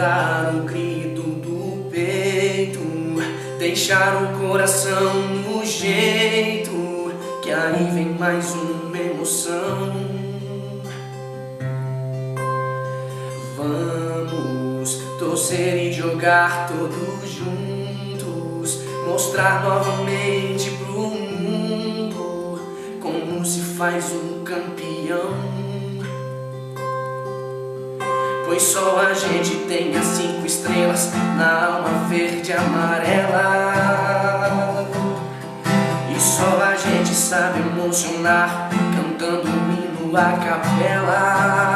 soltar o grito do peito, deixar o coração no jeito, que aí vem mais uma emoção. Vamos torcer e jogar todos juntos, mostrar novamente pro mundo como se faz um campeão. Pois só a gente tem as 5 estrelas na alma verde e amarela, e só a gente sabe emocionar cantando um hino a capela.